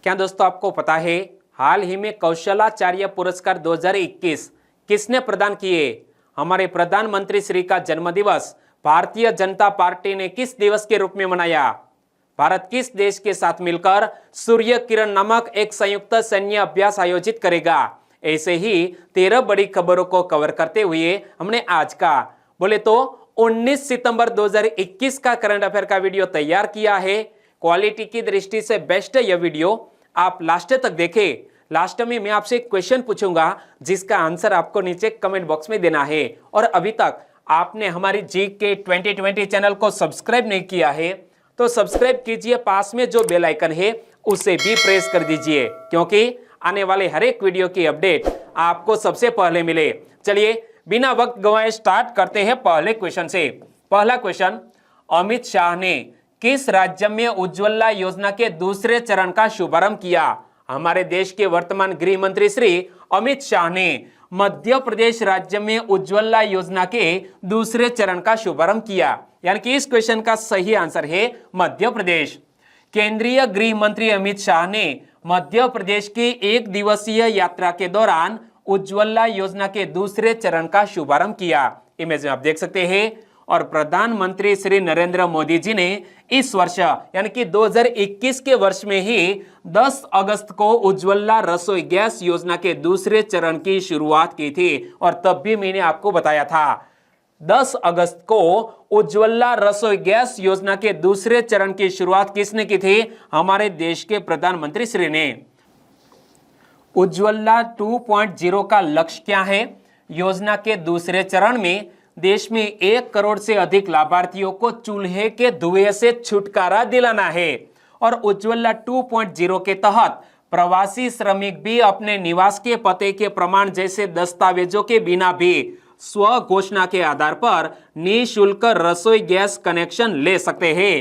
क्या दोस्तों आपको पता है हाल ही में कौशलाचार्य पुरस्कार 2021 किसने प्रदान किए? हमारे प्रधानमंत्री श्री का जन्मदिवस भारतीय जनता पार्टी ने किस दिवस के रूप में मनाया? भारत किस देश के साथ मिलकर सूर्य किरण नामक एक संयुक्त सैन्य अभ्यास आयोजित करेगा? ऐसे ही 13 बड़ी खबरों को कवर करते हुए हमने आज का बोले तो 19 सितंबर 2021 का करंट अफेयर का वीडियो तैयार किया है। क्वालिटी की दृष्टि से बेस्ट है यह वीडियो, आप लास्ट तक देखें। लास्ट में मैं आपसे एक क्वेश्चन पूछूंगा जिसका आंसर आपको नीचे कमेंट बॉक्स में देना है। और अभी तक आपने हमारी जीके 2020 चैनल को सब्सक्राइब नहीं किया है तो सब्सक्राइब कीजिए, पास में जो बेल आइकन है उसे भी प्रेस कर दीजिए, क्योंकि आने वाले हर एक वीडियो की अपडेट आपको सबसे पहले मिले। चलिए बिना वक्त गंवाए स्टार्ट करते हैं पहले क्वेश्चन से। पहला क्वेश्चन, अमित शाह ने किस राज्य में उज्ज्वला योजना के दूसरे चरण का शुभारंभ किया? हमारे देश के वर्तमान गृह मंत्री श्री अमित शाह ने मध्य प्रदेश राज्य में उज्ज्वला योजना के दूसरे चरण का शुभारंभ किया, यानी कि इस क्वेश्चन का सही आंसर है मध्य प्रदेश। केंद्रीय गृह मंत्री अमित शाह ने मध्य प्रदेश की एक दिवसीय यात्रा के दौरान उज्ज्वला योजना के दूसरे चरण का शुभारंभ किया। इमेज में आप देख सकते हैं। और प्रधानमंत्री श्री नरेंद्र मोदी जी ने इस वर्ष यानी कि 2021 के वर्ष में ही 10 अगस्त को उज्ज्वला रसोई गैस योजना के दूसरे चरण की शुरुआत की थी। और तब भी मैंने आपको बताया था 10 अगस्त को उज्ज्वला रसोई गैस योजना के दूसरे चरण की शुरुआत किसने की थी? हमारे देश के प्रधानमंत्री श्री ने। उज्ज्वला 2.0 का लक्ष्य क्या है? योजना के दूसरे चरण में देश में 1 करोड़ से अधिक लाभार्थियों को चूल्हे के धुएं से छुटकारा दिलाना है। और उज्ज्वला 2.0 के तहत प्रवासी श्रमिक भी अपने निवास के पते के प्रमाण जैसे दस्तावेजों के बिना भी स्व घोषणा के आधार पर निःशुल्क रसोई गैस कनेक्शन ले सकते हैं।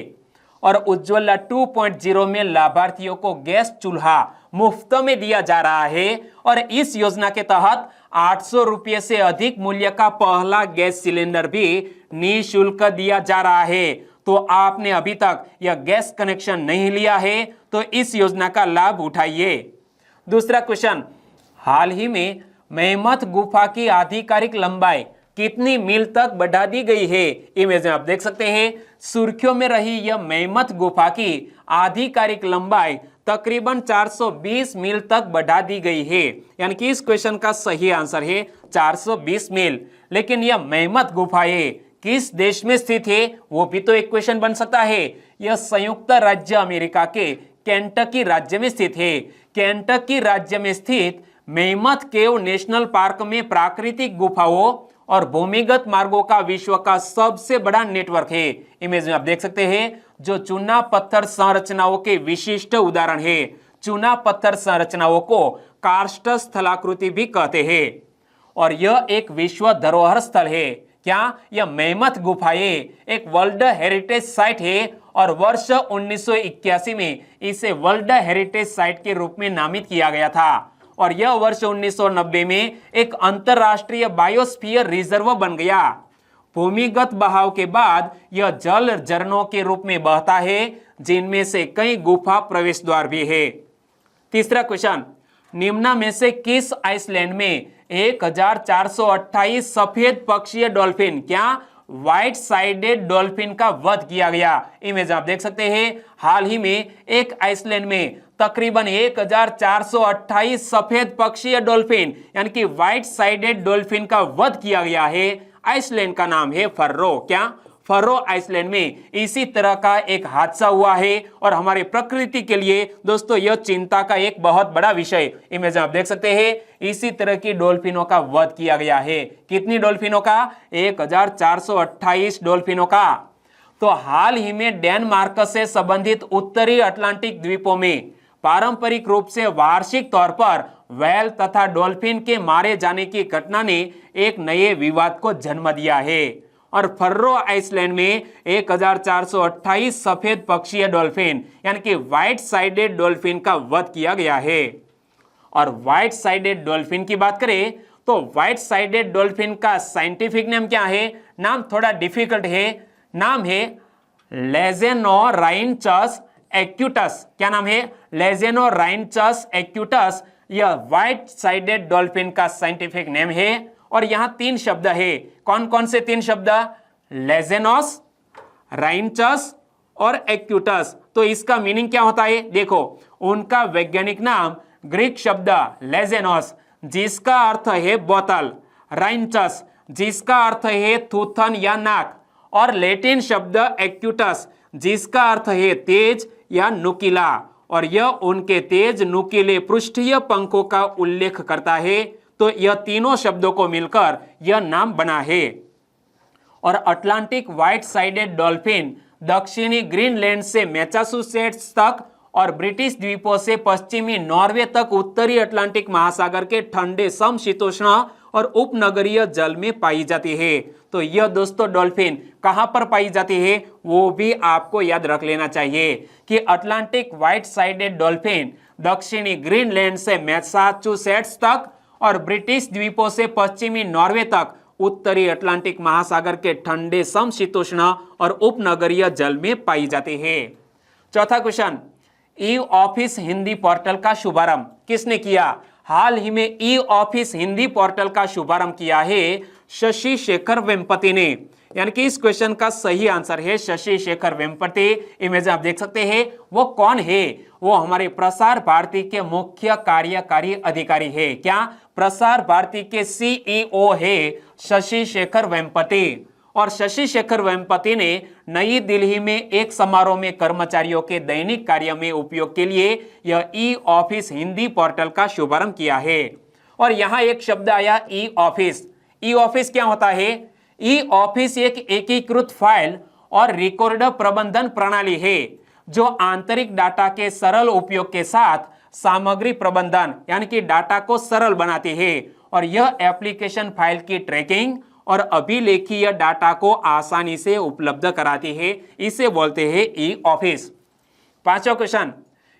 और उज्ज्वला 2.0 में लाभार्थियों को गैस चूल्हा मुफ्त में दिया जा रहा है। और इस योजना के तहत 800 रुपये से अधिक मूल्य का पहला गैस सिलेंडर भी निःशुल्क दिया जा रहा है। तो आपने अभी तक यह गैस कनेक्शन नहीं लिया है तो इस योजना का लाभ उठाइए। दूसरा क्वेश्चन, हाल ही में मेहमत गुफा की आधिकारिक लंबाई कितनी मील तक बढ़ा दी गई है? इमेज में आप देख सकते हैं। सुर्खियों में रही यह मेहमत गुफा की आधिकारिक लंबाई तकरीबन 420 मील तक बढ़ा दी गई है, यानी कि इस क्वेश्चन का सही आंसर है 420 मील। लेकिन यह मेहमत गुफाएं किस देश में स्थित है वो भी तो एक क्वेश्चन बन सकता है। यह संयुक्त राज्य अमेरिका के केंटकी राज्य में स्थित है। केंटकी राज्य में स्थित मेहमत केव नेशनल पार्क में प्राकृतिक गुफाओं और भूमिगत मार्गों का विश्व का सबसे बड़ा नेटवर्क है। इमेज में आप देख सकते हैं जो चूना पत्थर संरचनाओं के विशिष्ट उदाहरण है। चूना पत्थर संरचनाओं को कार्स्ट स्थलाकृति भी कहते हैं। और यह एक विश्व धरोहर स्थल है। क्या यह मेहमत गुफाएं एक वर्ल्ड हेरिटेज साइट है? और वर्ष 1981 में इसे वर्ल्ड हेरिटेज साइट के रूप में नामित किया गया था। और यह वर्ष 1990 में एक अंतरराष्ट्रीय बायोस्फीयर रिजर्व बन गया। भूमिगत बहाव के बाद यह जल झरनों के रूप में बहता है, जिनमें से कई गुफा प्रवेश द्वार भी है। तीसरा क्वेश्चन, निम्न में से किस आइसलैंड में 1428 सफेद पक्षीय डॉल्फिन क्या व्हाइट साइडेड डॉल्फिन का वध किया गया? इमेज आप देख सकते हैं। हाल ही में एक आइसलैंड में तकरीबन 1428 सफेद पक्षीय डॉल्फिन यानी कि व्हाइट साइडेड डॉल्फिन का वध किया गया है। आइसलैंड का नाम है फर्रो। क्या? फर्रो आइसलैंड में इसी तरह का एक हादसा हुआ है। और हमारे प्रकृति के लिए दोस्तों यह चिंता का एक बहुत बड़ा विषय। इमेज आप देख सकते हैं इसी तरह की डॉल्फिनों का वध किया गया है। कितनी डॉल्फिनों का? 1428 डॉल्फिनों का। तो हाल ही में डेनमार्क से संबंधित उत्तरी अटलांटिक द्वीपों में पारंपरिक रूप से वार्षिक तौर पर व्हेल तथा डॉल्फिन के मारे जाने की घटना ने एक नए विवाद को जन्म दिया है। और फर्रो आइसलैंड में 1428 सफेद पक्षीय डॉल्फिन यानी कि व्हाइट साइडेड डॉल्फिन का वध किया गया है। और व्हाइट साइडेड डॉल्फिन की बात करें तो व्हाइट साइडेड डॉल्फिन का साइंटिफिक नेम क्या है? नाम थोड़ा डिफिकल्ट है। नाम है लेजेनोराइनचस एक्यूटस, क्या नाम है, लेजेनोराइनचस एक्यूटस, यह व्हाइट साइडेड डॉल्फिन का साइंटिफिक नेम है। और यहां 3 शब्द है, कौन कौन से 3 शब्द, लेजेनोस, राइनचस और एक्यूटस। तो इसका मीनिंग क्या होता है, देखो उनका वैज्ञानिक नाम ग्रीक शब्द लेजेनोस जिसका अर्थ है बोतल, राइनचस जिसका अर्थ है थूथन या नाक, और लैटिन शब्द एक्यूटस जिसका अर्थ है तेज या नुकीला, और यह उनके तेज नुकीले पृष्ठीय पंखों का उल्लेख करता है। तो यह तीनों शब्दों को मिलकर यह नाम बना है। और अटलांटिक व्हाइट साइडेड डॉल्फिन दक्षिणी ग्रीनलैंड से मैसाचुसेट्स तक और ब्रिटिश द्वीपों से पश्चिमी नॉर्वे तक उत्तरी अटलांटिक महासागर के ठंडे समशीतोष्ण और उपनगरीय जल में पाई जाती है। तो यह दोस्तों डॉल्फिन कहां पर पाई जाती है वो भी आपको याद रख लेना चाहिए कि अटलांटिक व्हाइट साइडेड डॉल्फिन दक्षिणी ग्रीनलैंड से मैसाचुसेट्स तक और ब्रिटिश द्वीपों से पश्चिमी नॉर्वे तक उत्तरी अटलांटिक महासागर के ठंडे समशीतोष्ण और उपनगरीय जल में पाई जाती है। चौथा question, e office Hindi portal का शुभारंभ किसने किया? हाल ही में ई ऑफिस हिंदी पोर्टल का शुभारंभ किया है शशि शेखर वेम्पति ने, यानी कि इस क्वेश्चन का सही आंसर है शशि शेखर वेम्पति। इमेज आप देख सकते हैं, वो कौन है? वो हमारे प्रसार भारती के मुख्य कार्यकारी अधिकारी है। क्या? प्रसार भारती के सीईओ है शशि शेखर वेम्पति। और शशि शेखर वेम्पति ने नई दिल्ली में एक समारोह में कर्मचारियों के दैनिक कार्य में उपयोग के लिए यह ई ऑफिस हिंदी पोर्टल का शुभारंभ किया है। और यहां एक शब्द आया ई ऑफिस। ई ऑफिस क्या होता है? ई ऑफिस एक एकीकृत फाइल और रिकॉर्ड प्रबंधन प्रणाली है जो आंतरिक डाटा के सरल उपयोग के साथ सामग्री प्रबंधन यानी कि डाटा को सरल बनाती है। और यह एप्लीकेशन फाइल की ट्रैकिंग और अभिलेखीय डाटा को आसानी से उपलब्ध कराती है, इसे बोलते हैं ई ऑफिस। पांचवा क्वेश्चन,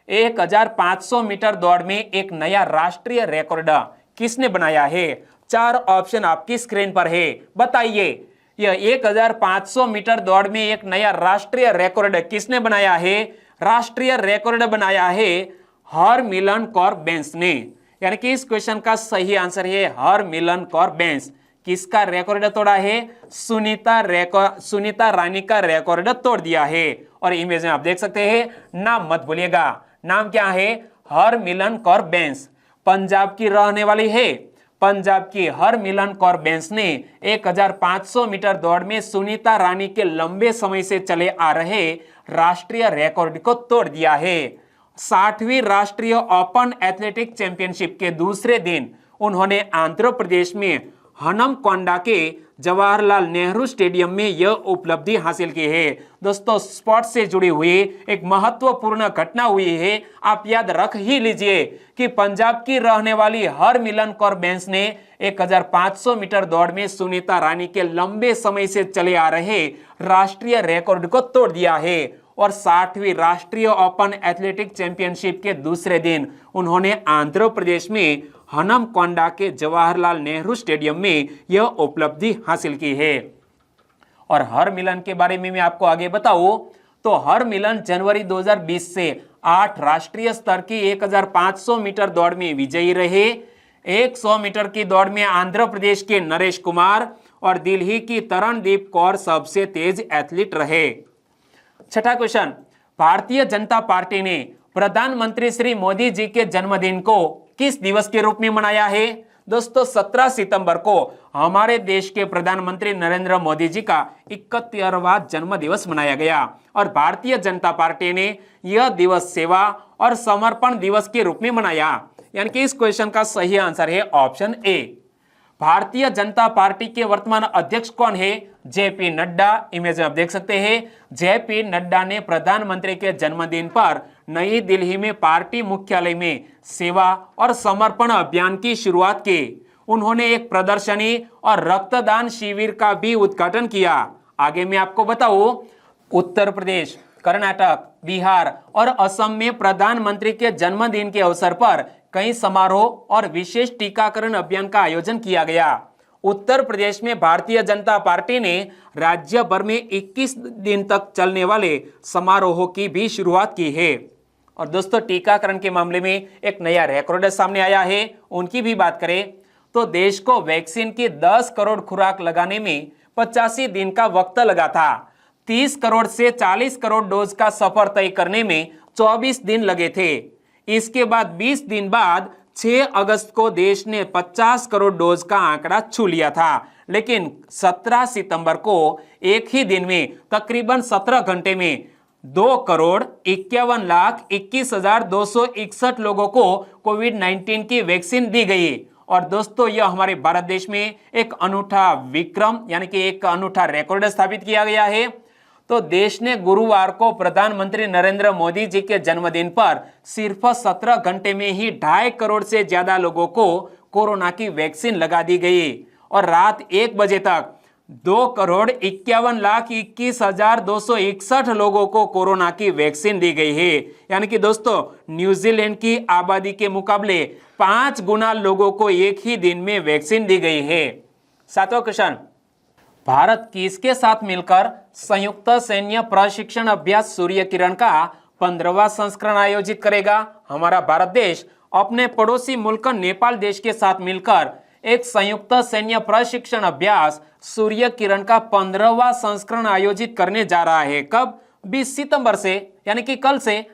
1500 मीटर दौड़ में एक नया राष्ट्रीय रिकॉर्ड किसने बनाया है? 4 ऑप्शन आपकी स्क्रीन पर है, बताइए। यह 1500 मीटर दौड़ में एक नया राष्ट्रीय रिकॉर्ड किसने बनाया है? राष्ट्रीय रिकॉर्ड बनाया है हरमिलन कौर बैन्स ने, यानी कि इस क्वेश्चन का सही आंसर है हरमिलन कौर बैन्स। किसका रिकॉर्ड तोड़ा है? सुनीता रानी का रिकॉर्ड तोड़ दिया है। और इमेज में आप देख सकते हैं, नाम मत भूलिएगा, नाम क्या है? हरमिलन कौर बैन्स। पंजाब की रहने वाली है। पंजाब की हरमिलन कौर बैन्स ने 1500 मीटर दौड़ में सुनीता रानी के लंबे समय से चले आ रहे राष्ट्रीय रिकॉर्ड को तोड़ दिया है। 60वीं राष्ट्रीय ओपन एथलेटिक चैंपियनशिप के दूसरे दिन उन्होंने आंध्र प्रदेश में हनमकोंडा के जवाहरलाल नेहरू स्टेडियम में यह उपलब्धि हासिल की है। दोस्तों, स्पोर्ट्स से जुड़ी हुई एक महत्वपूर्ण घटना हुई है। आप याद रख ही लीजिए कि पंजाब की रहने वाली हरमिलन कौर बैन्स ने 1500 मीटर दौड़ में सुनीता रानी के लंबे समय से चले आ रहे राष्ट्रीय रिकॉर्ड को तोड़ दिया है। और 60वीं राष्ट्रीय ओपन एथलेटिक चैंपियनशिप के दूसरे दिन उन्होंने आंध्र प्रदेश में हनमकोंडा के जवाहरलाल नेहरू स्टेडियम में यह उपलब्धि हासिल की है। और हरमिलन के बारे में मैं आपको आगे बताऊं तो हरमिलन जनवरी 2020 से 8 राष्ट्रीय स्तर की 1500 मीटर दौड़ में विजयी रहे। 100 मीटर की दौड़ में आंध्र प्रदेश के नरेश कुमार और दिल्ली की तरणदीप कौर सबसे तेज एथलीट रहे। छठा क्वेश्चन, भारतीय जनता पार्टी ने प्रधानमंत्री श्री मोदी जी के जन्मदिन को किस दिवस के रूप में मनाया है? दोस्तों, 17 सितंबर को हमारे देश के प्रधानमंत्री नरेंद्र मोदी जी का 71वां जन्म दिवस मनाया गया। और भारतीय जनता पार्टी ने यह दिवस सेवा और समर्पण दिवस के रूप में मनाया, यानी कि इस क्वेश्चन का सही आंसर है option A. Bharatiya Janata party के वर्तमान अध्यक्ष कौन है? जेपी नड्डा। इमेज में आप देख सकते हैं, जेपी नड्डा ने प्रधानमंत्री के जन्मदिन पर नई दिल्ली में पार्टी मुख्यालय में सेवा और समर्पण अभियान की शुरुआत की। उन्होंने एक प्रदर्शनी और रक्तदान शिविर का भी उद्घाटन किया। आगे मैं आपको बताऊं, उत्तर प्रदेश, कर्नाटक, बिहार और असम में प्रधानमंत्री के जन्मदिन के अवसर पर कई समारोह और विशेष टीकाकरण अभियान का आयोजन किया गया। उत्तर प्रदेश में भारतीय जनता पार्टी ने राज्य भर में 21 दिन तक चलने वाले समारोहों की भी शुरुआत की है। और दोस्तों, टीकाकरण के मामले में एक नया रिकॉर्ड सामने आया है, उनकी भी बात करें तो देश को वैक्सीन की 10 करोड़ खुराक लगाने में 85 दिन का वक्त लगा था। 30 करोड़ से 40 करोड़ डोज का सफर तय करने में 24 दिन लगे थे। इसके बाद 20 दिन बाद 6 अगस्त को देश ने 50 करोड़ डोज का आंकड़ा छू लिया था, लेकिन 17 सितंबर को एक ही दिन में तकरीबन 17 घंटे में 2,51,21,261 लोगों को कोविड-19 की वैक्सीन दी गई। और दोस्तों, यह हमारे भारत देश में एक अनूठा विक्रम यानी कि एक अनूठा रिकॉर्ड स्थापित किया गया है। तो देश ने गुरुवार को प्रधानमंत्री नरेंद्र मोदी जी के जन्मदिन पर सिर्फ 17 घंटे में ही 2.5 करोड़ से ज्यादा लोगों को कोरोना की वैक्सीन लगा दी गई और रात 1 बजे तक 2,51,21,261 लोगों को कोरोना की वैक्सीन दी गई है। यानी कि दोस्तों, न्यूजीलैंड की आबादी के मुकाबले 5 गुना लोगों को एक ही दिन में वैक्सीन दी गई है। 7वां क्वेश्चन, भारत किसके साथ मिलकर संयुक्त सैन्य प्रशिक्षण अभ्यास सूर्य किरण का 15वां संस्करण आयोजित करेगा? हमारा भारत देश अपने पड़ोसी मुल्क नेपाल देश के साथ मिलकर एक संयुक्त सैन्य प्रशिक्षण अभ्यास सूर्य किरण का 15वां संस्करण आयोजित करने जा रहा है। कब? 20 सितंबर से, यानी कि कल से।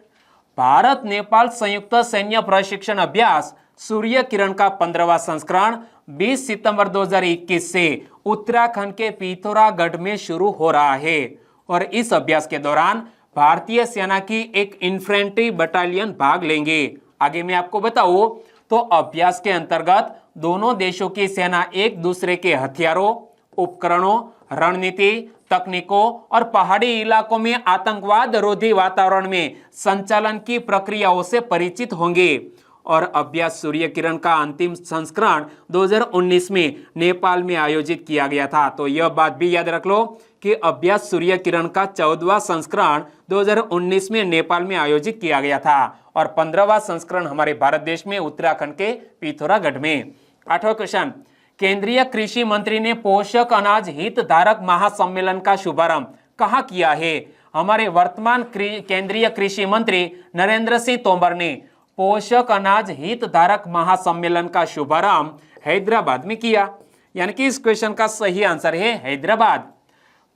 भारत नेपाल संयुक्त सैन्य प्रशिक्षण अभ्यास सूर्य किरण का 15वां संस्करण 20 सितंबर 2021 से उत्तराखंड के पिथौरागढ़ में शुरू हो रहा है। और इस अभ्यास के दौरान भारतीय सेना की एक इन्फेंट्री बटालियन भाग लेंगे। आगे मैं आपको बताऊं तो अभ्यास के अंतर्गत दोनों देशों की सेना एक दूसरे के हथियारों, उपकरणों, रणनीति, तकनीकों और पहाड़ी इलाकों में आतंकवाद रोधी वातावरण में संचालन की प्रक्रियाओं से परिचित होंगे। और अभ्यास सूर्य किरण का अंतिम संस्करण 2019 में नेपाल में आयोजित किया गया था। तो यह बात भी याद रख लो कि अभ्यास सूर्य किरण का 14वां संस्करण 2019 में नेपाल में आयोजित किया गया था और 15वां संस्करण हमारे भारत देश में उत्तराखंड के पिथौरागढ़ में। 8वां क्वेश्चन, केंद्रीय कृषि मंत्री ने पोषक अनाज हितधारक महासम्मेलन का शुभारंभ कहाँ किया है? हमारे वर्तमान केंद्रीय कृषि मंत्री नरेंद्र सिंह तोमर ने पोषक अनाज हितधारक महासम्मेलन का शुभारंभ हैदराबाद में किया। यानी कि इस क्वेश्चन का सही आंसर है हैदराबाद।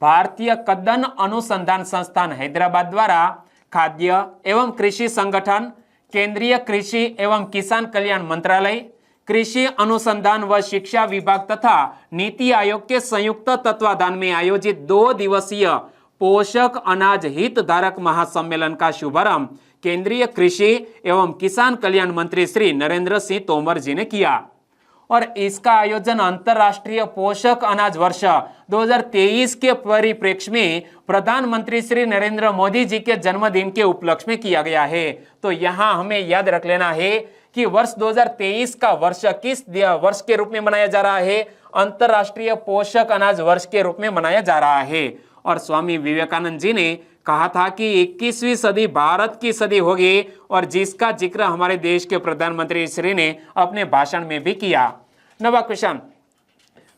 भारतीय कद्दन अनुसंधान संस्थान हैदराबाद द्वारा खाद्य एवं कृषि संगठन, केंद्रीय कृषि एवं किसान कल्याण मंत्रालय, कृषि अनुसंधान व शिक्षा विभाग तथा नीति आयोग के संयुक्त तत्वाधान में आयोजित 2 दिवसीय पोषक अनाज हितधारक महासम्मेलन का शुभारंभ केंद्रीय कृषि एवं किसान कल्याण मंत्री श्री नरेंद्र सिंह तोमर जी ने किया। और इसका आयोजन अंतर्राष्ट्रीय पोषक अनाज वर्ष 2023 के परिप्रेक्ष्य में प्रधानमंत्री श्री नरेंद्र मोदी जी के जन्मदिन के उपलक्ष्य में किया गया है। तो यहाँ हमें याद रख लेना है कि वर्ष 2023 का वर्ष किस वर्ष के रूप में मनाया जा रहा है? अंतर्राष्ट्रीय पोषक अनाज वर्ष के रूप में मनाया जा रहा है। और स्वामी विवेकानंद जी ने कहा था कि 21वीं सदी भारत की सदी होगी और जिसका जिक्र हमारे देश के प्रधानमंत्री श्री ने अपने भाषण में भी किया। 9वां क्वेश्चन,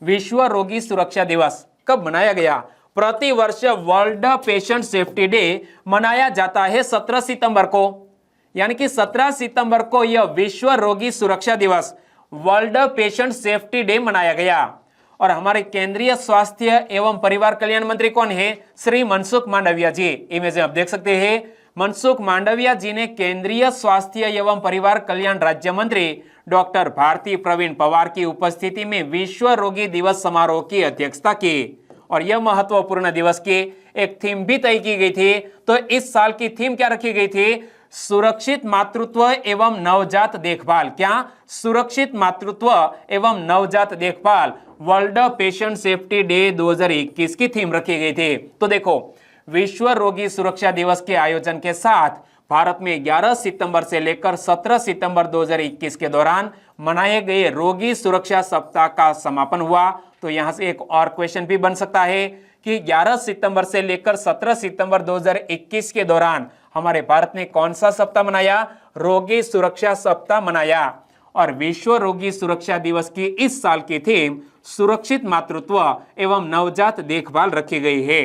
विश्व रोगी सुरक्षा दिवस कब मनाया गया? प्रति वर्ष वर्ल्ड पेशेंट सेफ्टी डे मनाया जाता है 17 सितंबर को। यानी कि 17 सितंबर को यह विश्व रोगी सुरक्षा दिवस वर्ल्ड पेशेंट सेफ्टी डे मनाया गया। और हमारे केंद्रीय स्वास्थ्य एवं परिवार कल्याण मंत्री कौन है? श्री मनसुख मांडविया जी। इमेज आप देख सकते हैं। मनसुख मांडविया जी ने केंद्रीय स्वास्थ्य एवं परिवार कल्याण राज्य मंत्री डॉक्टर भारती प्रवीण पवार की उपस्थिति में विश्व रोगी दिवस समारोह की अध्यक्षता की। और यह महत्वपूर्ण दिवस की एक थीम भी तय की गई थी। तो इस साल की थीम क्या रखी गई थी? सुरक्षित मातृत्व एवं नवजात देखभाल। क्या? सुरक्षित मातृत्व एवं नवजात देखभाल वर्ल्ड पेशेंट सेफ्टी डे 2021 की थीम रखी गई थी। तो देखो, विश्व रोगी सुरक्षा दिवस के आयोजन के साथ भारत में 11 सितंबर से लेकर 17 सितंबर 2021 के दौरान मनाए गए रोगी सुरक्षा सप्ताह का समापन हुआ। तो यहां से एक और क्वेश्चन भी बन सकता है कि 11 सितंबर से लेकर 17 सितंबर 2021 के दौरान हमारे भारत ने कौन सा सप्ताह मनाया? रोगी सुरक्षा सप्ताह मनाया। और विश्व रोगी सुरक्षा दिवस की इस साल की थीम सुरक्षित मातृत्व एवं नवजात देखभाल रखी गई है।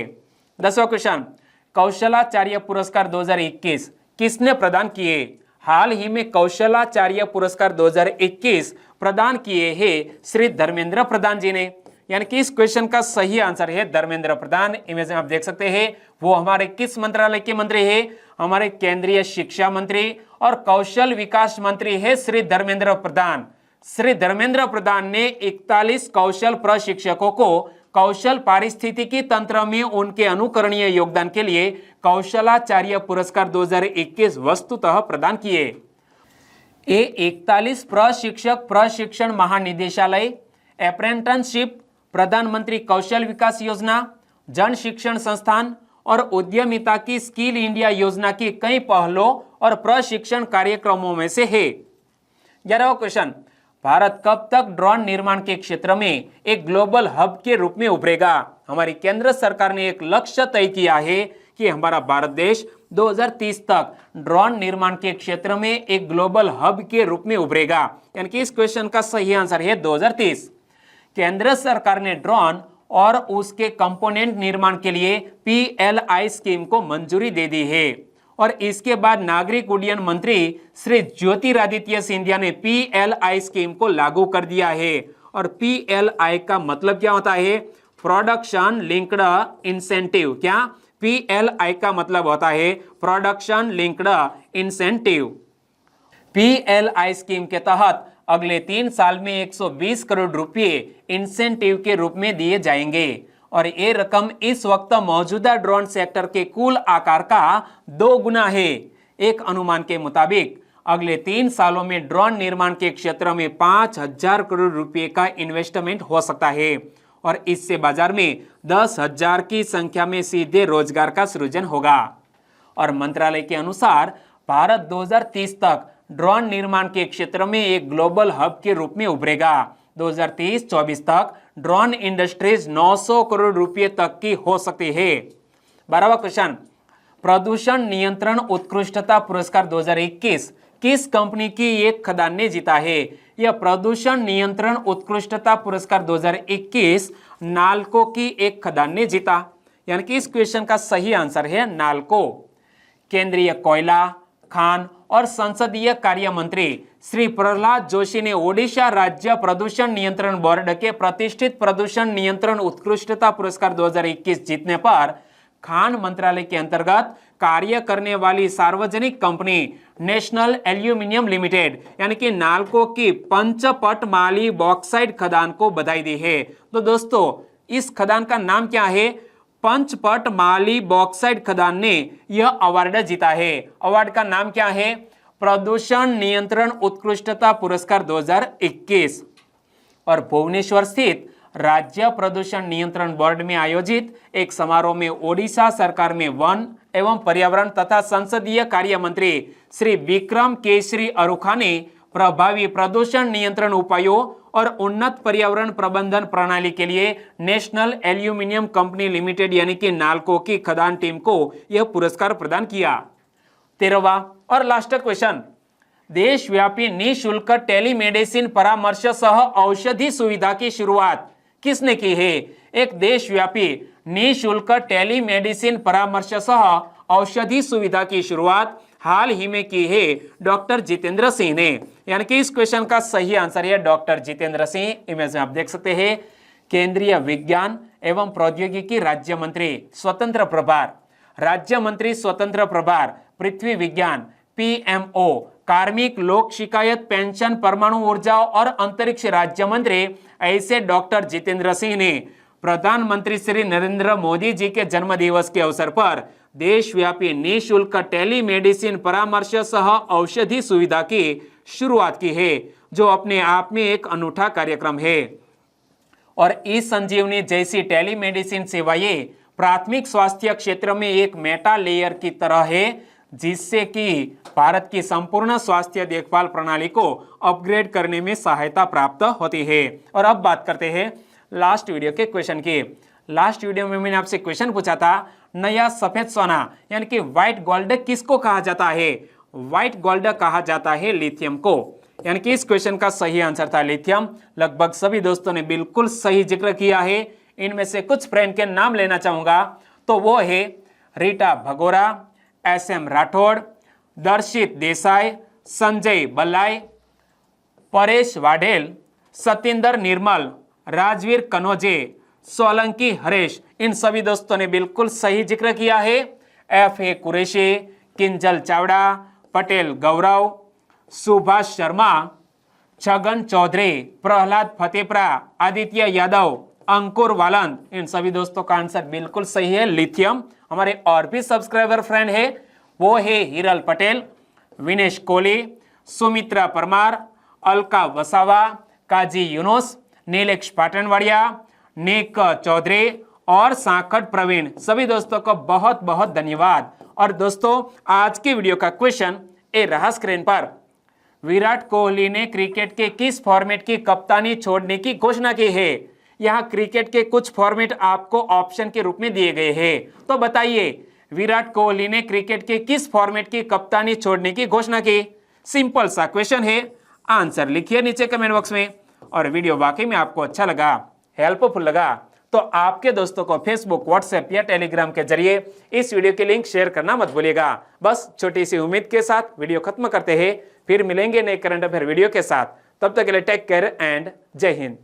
10वां क्वेश्चन, कौशलाचार्य पुरस्कार 2021 किसने प्रदान किए? हाल ही में कौशलाचार्य पुरस्कार 2021 प्रदान किए हैं श्री धर्मेंद्र प्रधान जी ने। यानी कि इस क्वेश्चन का सही आंसर है धर्मेंद्र प्रधान। इमेज में आप देख सकते हैं वो हमारे किस मंत्रालय के मंत्री है? हमारे केंद्रीय शिक्षा मंत्री और कौशल विकास मंत्री है श्री धर्मेंद्र प्रधान। श्री धर्मेंद्र प्रधान ने 41 कौशल प्रशिक्षकों को कौशल पारिस्थितिकी तंत्र में उनके अनुकरणीय योगदान के लिए कौशलाचार्य पुरस्कार 2021 वस्तुतः प्रदान किए। ये 41 प्रशिक्षक प्रशिक्षण महानिदेशालय, अप्रेंटिसशिप, प्रधानमंत्री कौशल विकास योजना, जन शिक्षण संस्थान और उद्यमिता की स्किल इंडिया योजना की कई पहलों और प्रशिक्षण कार्यक्रमों में से है। 11वां क्वेश्चन, भारत कब तक ड्रोन निर्माण के क्षेत्र में एक ग्लोबल हब के रूप में उभरेगा? हमारी केंद्र सरकार ने एक लक्ष्य तय किया है कि हमारा भारत देश 2030 तक ड्रोन निर्माण के क्षेत्र में एक ग्लोबल हब के रूप में उभरेगा। यानी कि इस क्वेश्चन का सही आंसर है 2030। केंद्र सरकार ने ड्रोन और उसके कंपोनेंट निर्माण के लिए PLI स्कीम को मंजूरी दे दी है और इसके बाद नागरिक उड्डयन मंत्री श्री ज्योतिरादित्य सिंधिया ने PLI स्कीम को लागू कर दिया है। और PLI का मतलब क्या होता है? Production linked incentive. क्या? PLI का मतलब होता है production linked incentive. PLI scheme के तहत अगले 3 साल में 120 करोड़ रुपए इंसेंटिव के रूप में दिए जाएंगे और ये रकम इस वक्त मौजूदा ड्रोन सेक्टर के कुल आकार का 2 गुना है। एक अनुमान के मुताबिक अगले 3 सालों में ड्रोन निर्माण के क्षेत्र में 5,000 करोड़ रुपए का इन्वेस्टमेंट हो सकता है और इससे बाजार में 10,000 की संख्या में सीधे रोजगार का सृजन होगा। और मंत्रालय के अनुसार भारत 2030 तक ड्रोन निर्माण के क्षेत्र में एक ग्लोबल हब के रूप में उभरेगा। 2030-24 तक ड्रोन इंडस्ट्रीज 900 करोड़ रुपए तक की हो सकती है। 12वां क्वेश्चन, प्रदूषण नियंत्रण उत्कृष्टता पुरस्कार 2021 किस कंपनी की एक खदान ने जीता है? यह प्रदूषण नियंत्रण उत्कृष्टता पुरस्कार 2021 नाल्को की एक खदान ने जीता। यानी कि इस क्वेश्चन का सही आंसर है नाल्को। केंद्रीय कोयला, खान और संसदीय कार्य मंत्री श्री प्रहलाद जोशी ने ओडिशा राज्य प्रदूषण नियंत्रण बोर्ड के प्रतिष्ठित प्रदूषण नियंत्रण उत्कृष्टता पुरस्कार 2021 जीतने पर खान मंत्रालय के अंतर्गत कार्य करने वाली सार्वजनिक कंपनी नेशनल एल्यूमिनियम लिमिटेड यानी कि नाल्को की पंचपटमाली बॉक्साइट खदान को बधाई दी है। तो दोस्तों इस खदान का नाम क्या है? पंचपटमाली बॉक्साइट खदान ने यह अवार्ड जीता है। अवार्ड का नाम क्या है? प्रदूषण नियंत्रण उत्कृष्टता पुरस्कार 2021। और भुवनेश्वर स्थित राज्य प्रदूषण नियंत्रण बोर्ड में आयोजित एक समारोह में ओडिशा सरकार में वन एवं पर्यावरण तथा संसदीय कार्य मंत्री श्री विक्रम केसरी अरुखा ने प्रभावी प्रदूषण नियंत्रण उपायों और उन्नत पर्यावरण प्रबंधन प्रणाली के लिए नेशनल एल्यूमिनियम कंपनी लिमिटेड यानी कि नाल्को की खदान टीम को यह पुरस्कार प्रदान किया। 13वां और लास्ट क्वेश्चन, देशव्यापी निःशुल्क टेलीमेडिसिन परामर्श सह औषधि सुविधा की शुरुआत किसने की है? एक देशव्यापी निःशुल्क टेलीमेडिसिन परामर्श सह औषधि सुविधा की शुरुआत हाल ही में की है डॉक्टर जितेंद्र सिंह ने। यानी कि इस क्वेश्चन का सही आंसर है डॉक्टर जितेंद्र सिंह। इमेज में आप देख सकते हैं केंद्रीय विज्ञान एवं प्रौद्योगिकी राज्य मंत्री स्वतंत्र प्रभार, राज्य मंत्री स्वतंत्र प्रभार पृथ्वी विज्ञान, PMO, कार्मिक लोक शिकायत पेंशन परमाणु ऊर्जा और अंतरिक्ष राज्य मंत्री ऐसे डॉक्टर जितेंद्र सिंह ने प्रधानमंत्री श्री नरेंद्र मोदी जी के जन्मदिवस के अवसर पर देशव्यापी निःशुल्क टेलीमेडिसिन परामर्श सह औषधि सुविधा की शुरुआत की है, जो अपने आप में एक अनूठा कार्यक्रम है। और ई संजीवनी जैसी टेलीमेडिसिन सेवाएं प्राथमिक स्वास्थ्य क्षेत्र में एक मेटा लेयर की तरह है, जिससे कि भारत की संपूर्ण स्वास्थ्य देखभाल प्रणाली को अपग्रेड करने में सहायता प्राप्त होती है। और अब बात करते हैं लास्ट वीडियो के क्वेश्चन की। लास्ट वीडियो में मैंने आपसे क्वेश्चन पूछा था, नया सफेद सोना यानी कि व्हाइट गोल्ड किसको कहा जाता है? व्हाइट गोल्ड कहा जाता है लिथियम को। यानी कि इस क्वेश्चन का सही आंसर था लिथियम। लगभग सभी दोस्तों ने बिल्कुल सही जिक्र किया है। इनमें से कुछ फ्रेंड के नाम लेना चाहूंगा तो वो है रीटा भगोरा, SM राठौड़, दर्शित देसाई, संजय बल्लाई, परेश वाढेल, सतिंदर निर्मल, राजवीर कनोजे, सोलंकी हरेश। इन सभी दोस्तों ने बिल्कुल सही जिक्र किया है। FA कुरैशी, किंजल चावड़ा, पटेल गौरव, सुभाष शर्मा, छगन चौधरी, प्रहलाद फतेपरा, आदित्य यादव, अंकुर वालंद, इन सभी दोस्तों का आंसर बिल्कुल सही है लिथियम। हमारे और भी सब्सक्राइबर फ्रेंड है वो है हिरल पटेल, विनेश कोहली, सुमित्रा परमार, अलका वसावा, काजी यूनुस, नीलेश पाटनवाड़िया, निक चौधरी और सांकट प्रवीण। सभी दोस्तों को बहुत बहुत धन्यवाद। और दोस्तों आज की वीडियो का क्वेश्चन ए रहा स्क्रीन पर। विराट कोहली ने क्रिकेट के किस फॉर्मेट की कप्तानी छोड़ने की घोषणा की है? यहाँ क्रिकेट के कुछ फॉर्मेट आपको ऑप्शन के रूप में दिए गए हैं, तो बताइए विराट कोहली ने क्रिकेट के किस फॉर्मेट की कप्तानी छोड़ने की घोषणा की? सिंपल सा क्वेश्चन है, आंसर लिखिए नीचे कमेंट बॉक्स में। और वीडियो वाकई में आपको अच्छा लगा, हेल्पफुल लगा तो आपके दोस्तों को फेसबुक, व्हाट्सएप या टेलीग्राम के जरिए इस वीडियो की लिंक शेयर करना मत भूलिएगा। बस छोटी सी उम्मीद के साथ वीडियो खत्म करते हैं, फिर मिलेंगे नए करंट अफेयर वीडियो के साथ। तब तक के लिए टेक केयर एंड जय हिंद।